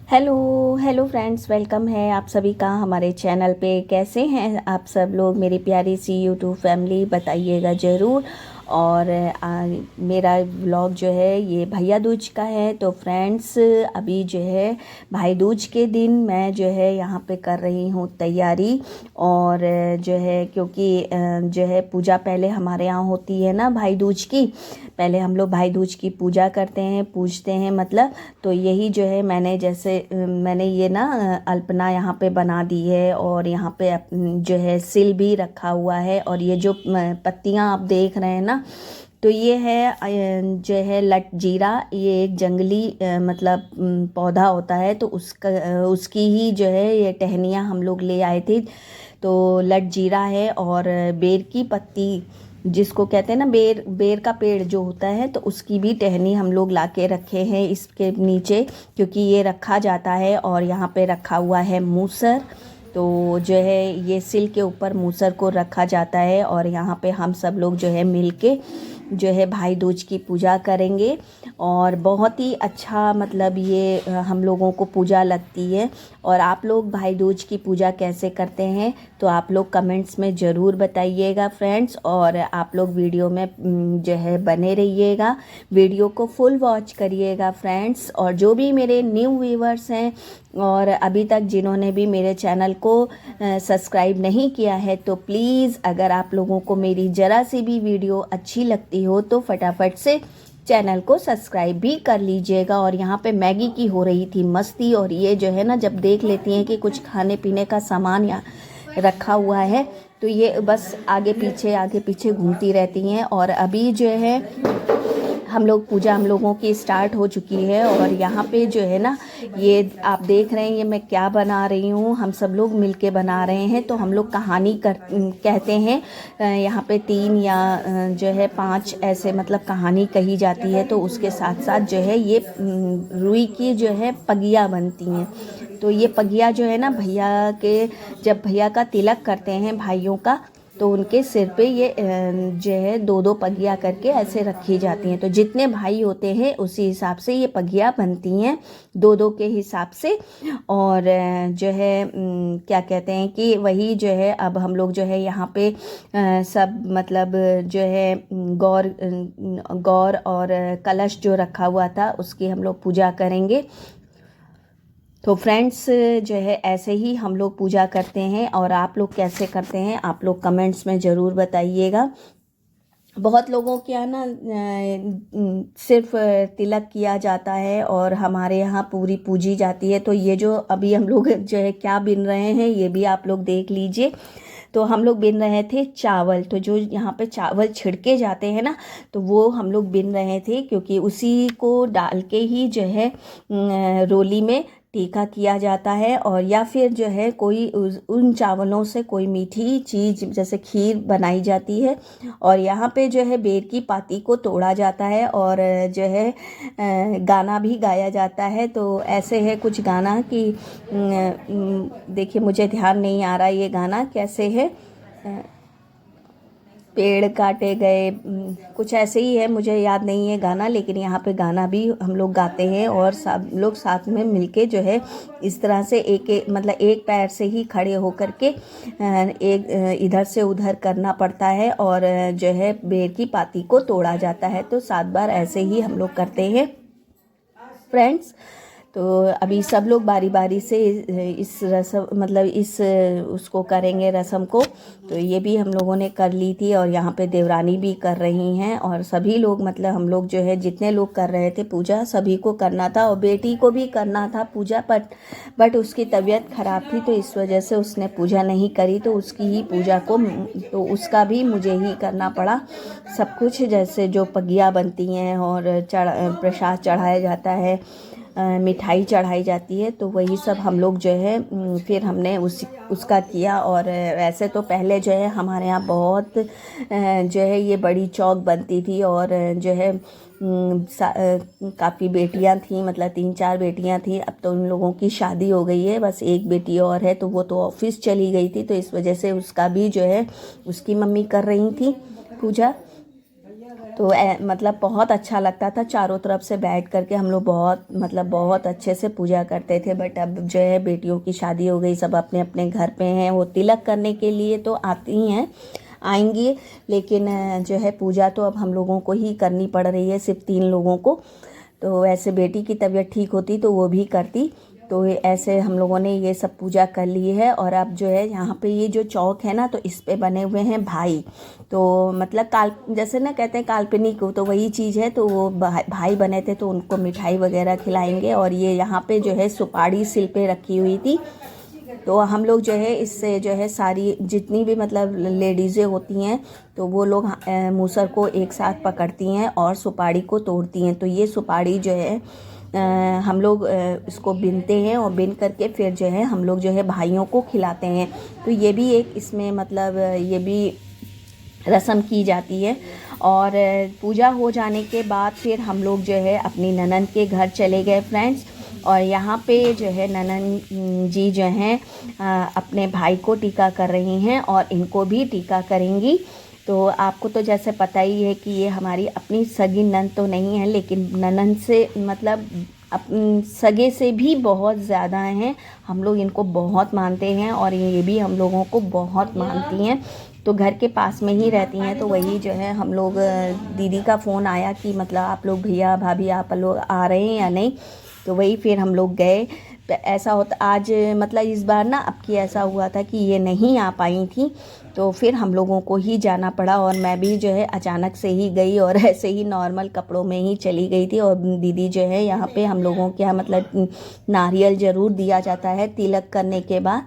Hello hello friends, welcome है आप सभी का हमारे चैनल पे। कैसे हैं आप सब लोग, मेरी प्यारी सी यूट्यूब फैमिली, बताइएगा ज़रूर। और मेरा व्लॉग जो है ये भैया दूज का है। तो फ्रेंड्स, अभी जो है भाई दूज के दिन मैं जो है यहाँ पे कर रही हूँ तैयारी। और जो है क्योंकि जो है पूजा पहले हमारे यहाँ होती है ना भाई दूज की। पहले हम लोग भाई दूज की पूजा करते हैं, पूजते हैं मतलब। तो यही जो है मैंने ये ना अल्पना यहाँ पे बना दी है। और यहाँ पे जो है सिल भी रखा हुआ है। और ये जो पत्तियाँ आप देख रहे हैं ना, तो ये है जो है लट जीरा। ये एक जंगली मतलब पौधा होता है। तो उसकी ही जो है ये टहनियाँ हम लोग ले आए थे। तो लट जीरा है और बेर की पत्ती, जिसको कहते हैं ना बेर, बेर का पेड़ जो होता है, तो उसकी भी टहनी हम लोग ला के रखे हैं इसके नीचे, क्योंकि ये रखा जाता है। और यहाँ पे रखा हुआ है मूसर। तो जो है ये सिल के ऊपर मूसर को रखा जाता है। और यहाँ पे हम सब लोग जो है मिल के जो है भाई दूज की पूजा करेंगे। और बहुत ही अच्छा मतलब ये हम लोगों को पूजा लगती है। और आप लोग भाई दूज की पूजा कैसे करते हैं तो आप लोग कमेंट्स में ज़रूर बताइएगा फ्रेंड्स। और आप लोग वीडियो में जो है बने रहिएगा, वीडियो को फुल वॉच करिएगा फ्रेंड्स। और जो भी मेरे न्यू व्यूवर्स हैं और अभी तक जिन्होंने भी मेरे चैनल को सब्सक्राइब नहीं किया है, तो प्लीज़ अगर आप लोगों को मेरी ज़रा सी भी वीडियो अच्छी लगती हो तो फटाफट से चैनल को सब्सक्राइब भी कर लीजिएगा। और यहाँ पे मैगी की हो रही थी मस्ती। और ये जो है ना, जब देख लेती हैं कि कुछ खाने पीने का सामान यहाँ रखा हुआ है, तो ये बस आगे पीछे घूमती रहती हैं। और अभी जो है हम लोगों की स्टार्ट हो चुकी है। और यहाँ पे जो है ना, ये आप देख रहे हैं ये मैं क्या बना रही हूँ, हम सब लोग मिलके बना रहे हैं। तो हम लोग कहानी कहते हैं। यहाँ पे 3 या जो है 5 ऐसे मतलब कहानी कही जाती है। तो उसके साथ साथ जो है ये रुई की जो है पगिया बनती हैं। तो ये पगिया जो है ना जब भैया का तिलक करते हैं भाइयों का, तो उनके सिर पे ये जो है 2-2 पगिया करके ऐसे रखी जाती हैं। तो जितने भाई होते हैं उसी हिसाब से ये पगिया बनती हैं, 2-2 के हिसाब से। और जो है क्या कहते हैं कि वही जो है अब हम लोग जो है यहाँ पे सब मतलब जो है गौर और कलश जो रखा हुआ था उसकी हम लोग पूजा करेंगे। तो फ्रेंड्स, जो है ऐसे ही हम लोग पूजा करते हैं। और आप लोग कैसे करते हैं आप लोग कमेंट्स में ज़रूर बताइएगा। बहुत लोगों के यहाँ ना सिर्फ तिलक किया जाता है और हमारे यहाँ पूरी पूजी जाती है। तो ये जो अभी हम लोग जो है क्या बिन रहे हैं ये भी आप लोग देख लीजिए। तो हम लोग बिन रहे थे चावल। तो जो यहाँ पे चावल छिड़के जाते हैं ना, तो वो हम लोग बिन रहे थे, क्योंकि उसी को डाल के ही जो है रोली में टीका किया जाता है। और या फिर जो है कोई उन चावलों से कोई मीठी चीज़ जैसे खीर बनाई जाती है। और यहाँ पे जो है बेर की पाती को तोड़ा जाता है और जो है गाना भी गाया जाता है। तो ऐसे है कुछ गाना कि देखिए मुझे ध्यान नहीं आ रहा ये गाना कैसे है। पेड़ काटे गए, कुछ ऐसे ही है, मुझे याद नहीं है गाना। लेकिन यहाँ पे गाना भी हम लोग गाते हैं और सब लोग साथ में मिलके जो है इस तरह से मतलब एक पैर से ही खड़े होकर के एक इधर से उधर करना पड़ता है। और जो है बेर की पाती को तोड़ा जाता है। तो 7 बार ऐसे ही हम लोग करते हैं फ्रेंड्स। तो अभी सब लोग बारी बारी से इस रस्म मतलब इस उसको करेंगे रस्म को। तो ये भी हम लोगों ने कर ली थी और यहाँ पे देवरानी भी कर रही हैं। और सभी लोग मतलब हम लोग जो है जितने लोग कर रहे थे पूजा, सभी को करना था। और बेटी को भी करना था पूजा, बट उसकी तबीयत ख़राब थी, तो इस वजह से उसने पूजा नहीं करी। तो उसकी ही पूजा को तो उसका भी मुझे ही करना पड़ा सब कुछ, जैसे जो पगिया बनती हैं और प्रसाद चढ़ाया जाता है, मिठाई चढ़ाई जाती है। तो वही सब हम लोग जो है फिर हमने उसका किया। और वैसे तो पहले जो है हमारे यहाँ बहुत जो है ये बड़ी चौक बनती थी। और जो है काफ़ी बेटियां थी, मतलब 3-4 बेटियां थी। अब तो उन लोगों की शादी हो गई है, बस एक बेटी और है, तो वो तो ऑफिस चली गई थी। तो इस वजह से उसका भी जो है उसकी मम्मी कर रही थी पूजा। तो मतलब बहुत अच्छा लगता था, चारों तरफ से बैठ करके हम लोग बहुत अच्छे से पूजा करते थे। बट अब जो है बेटियों की शादी हो गई, सब अपने अपने घर पे हैं। वो तिलक करने के लिए तो आती हैं, आएंगी, लेकिन जो है पूजा तो अब हम लोगों को ही करनी पड़ रही है, सिर्फ 3 लोगों को। तो ऐसे बेटी की तबीयत ठीक होती तो वो भी करती। तो ऐसे हम लोगों ने ये सब पूजा कर ली है। और अब जो है यहाँ पे ये जो चौक है ना, तो इस पे बने हुए हैं भाई। तो मतलब जैसे ना कहते हैं काल्पनिक, तो वही चीज़ है। तो वो भाई बने थे, तो उनको मिठाई वगैरह खिलाएंगे। और ये यहाँ पे जो है सुपारी सिल पे रखी हुई थी। तो हम लोग जो है इससे जो है सारी जितनी भी मतलब लेडीज़ें होती हैं, तो वो लोग मूसर को एक साथ पकड़ती हैं और सुपारी को तोड़ती हैं। तो ये सुपारी जो है हम लोग इसको बीनते हैं, और बीन करके फिर जो है हम लोग जो है भाइयों को खिलाते हैं। तो ये भी एक इसमें मतलब ये भी रस्म की जाती है। और पूजा हो जाने के बाद फिर हम लोग जो है अपनी ननद के घर चले गए फ्रेंड्स। और यहाँ पे जो है ननद जी जो हैं अपने भाई को टीका कर रही हैं, और इनको भी टीका करेंगी। तो आपको तो जैसे पता ही है कि ये हमारी अपनी सगी ननद तो नहीं है, लेकिन ननद से मतलब सगे से भी बहुत ज़्यादा हैं। हम लोग इनको बहुत मानते हैं, और ये भी हम लोगों को बहुत मानती हैं। तो घर के पास में ही रहती हैं। तो वही जो है हम लोग दीदी का फ़ोन आया कि मतलब आप लोग भैया भाभी आप लोग आ रहे हैं या नहीं। तो वही फिर हम लोग गए। ऐसा होता आज मतलब इस बार ना अब की ऐसा हुआ था कि ये नहीं आ पाई थी, तो फिर हम लोगों को ही जाना पड़ा। और मैं भी जो है अचानक से ही गई, और ऐसे ही नॉर्मल कपड़ों में ही चली गई थी। और दीदी जो है यहाँ पे हम लोगों के यहाँ मतलब नारियल ज़रूर दिया जाता है तिलक करने के बाद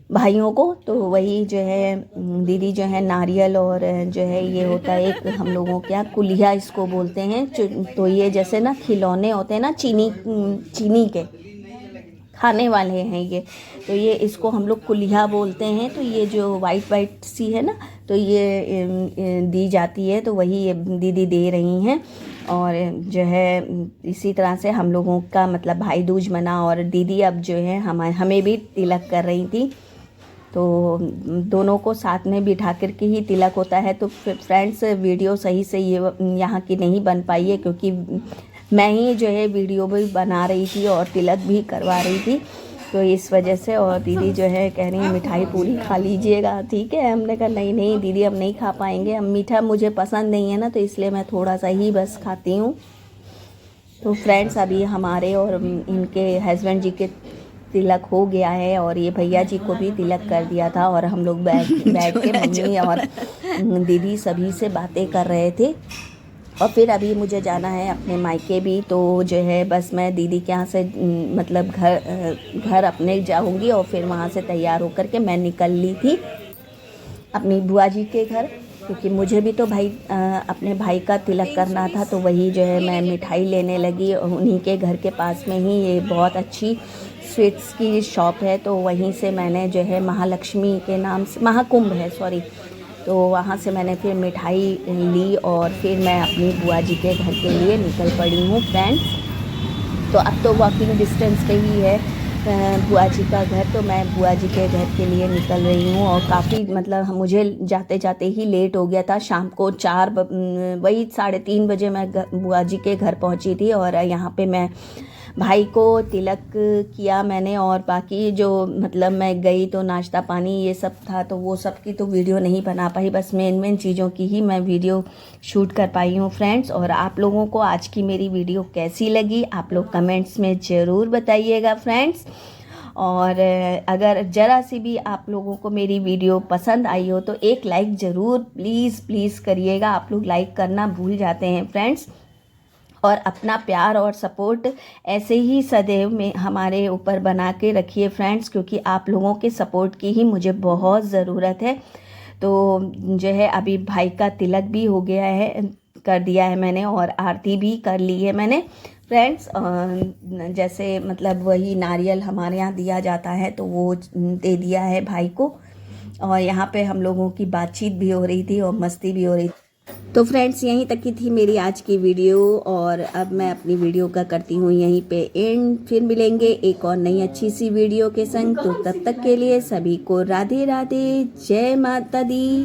भाइयों को। तो वही जो है दीदी जो है नारियल, और जो है ये होता है एक हम लोगों के यहाँ कुलिया इसको बोलते हैं। तो ये जैसे ना खिलौने होते हैं ना चीनी के खाने वाले हैं ये, तो ये इसको हम लोग कुलिया बोलते हैं। तो ये जो वाइट सी है ना, तो ये दी जाती है। तो वही ये दीदी दे रही हैं। और जो है इसी तरह से हम लोगों का मतलब भाई दूज मना। और दीदी अब जो है हमें भी तिलक कर रही थी। तो दोनों को साथ में बिठा कर के ही तिलक होता है। तो फ्रेंड्स वीडियो सही से ये यहाँ की नहीं बन पाई है, क्योंकि मैं ही जो है वीडियो भी बना रही थी और तिलक भी करवा रही थी, तो इस वजह से। और दीदी जो है कह रही है मिठाई पूरी खा लीजिएगा। ठीक है, हमने कहा नहीं नहीं दीदी हम नहीं खा पाएंगे, हम मीठा मुझे पसंद नहीं है ना, तो इसलिए मैं थोड़ा सा ही बस खाती हूँ। तो फ्रेंड्स अभी हमारे और इनके हस्बैंड जी के तिलक हो गया है, और ये भैया जी को भी तिलक कर दिया था। और हम लोग बैठ के मम्मी और दीदी सभी से बातें कर रहे थे। और फिर अभी मुझे जाना है अपने मायके भी। तो जो है बस मैं दीदी के यहाँ से मतलब घर अपने जाऊँगी, और फिर वहाँ से तैयार होकर के मैं निकल ली थी अपनी बुआ जी के घर, क्योंकि मुझे भी तो अपने भाई का तिलक करना था। तो वही जो है मैं मिठाई लेने लगी। उन्हीं के घर के पास में ही ये बहुत अच्छी स्वीट्स की शॉप है, तो वहीं से मैंने जो है महालक्ष्मी के नाम से, महाकुंभ है सॉरी, तो वहाँ से मैंने फिर मिठाई ली। और फिर मैं अपनी बुआ जी के घर के लिए निकल पड़ी हूँ फ्रेंड्स। तो अब तो वॉकिंग डिस्टेंस पे ही है बुआ जी का घर, तो मैं बुआ जी के घर के लिए निकल रही हूँ। और काफ़ी मतलब मुझे जाते जाते ही लेट हो गया था। शाम को 3:30 बजे मैं बुआ जी के घर पहुँची थी। और यहाँ पे मैं भाई को तिलक किया मैंने, और बाकी जो मतलब मैं गई तो नाश्ता पानी ये सब था, तो वो सब की तो वीडियो नहीं बना पाई, बस मेन चीज़ों की ही मैं वीडियो शूट कर पाई हूँ फ्रेंड्स। और आप लोगों को आज की मेरी वीडियो कैसी लगी आप लोग कमेंट्स में ज़रूर बताइएगा फ्रेंड्स। और अगर ज़रा सी भी आप लोगों को मेरी वीडियो पसंद आई हो तो एक लाइक ज़रूर प्लीज़ करिएगा। आप लोग लाइक करना भूल जाते हैं फ्रेंड्स। और अपना प्यार और सपोर्ट ऐसे ही सदैव में हमारे ऊपर बना के रखिए फ्रेंड्स, क्योंकि आप लोगों के सपोर्ट की ही मुझे बहुत ज़रूरत है। तो जो है अभी भाई का तिलक भी हो गया है, कर दिया है मैंने, और आरती भी कर ली है मैंने फ्रेंड्स। जैसे मतलब वही नारियल हमारे यहाँ दिया जाता है, तो वो दे दिया है भाई को। और यहाँ पे हम लोगों की बातचीत भी हो रही थी और मस्ती भी हो रही थी। तो फ्रेंड्स यहीं तक की थी मेरी आज की वीडियो, और अब मैं अपनी वीडियो का करती हूँ यहीं पे एंड। फिर मिलेंगे एक और नई अच्छी सी वीडियो के संग। तो तब तक के लिए सभी को राधे राधे, जय माता दी।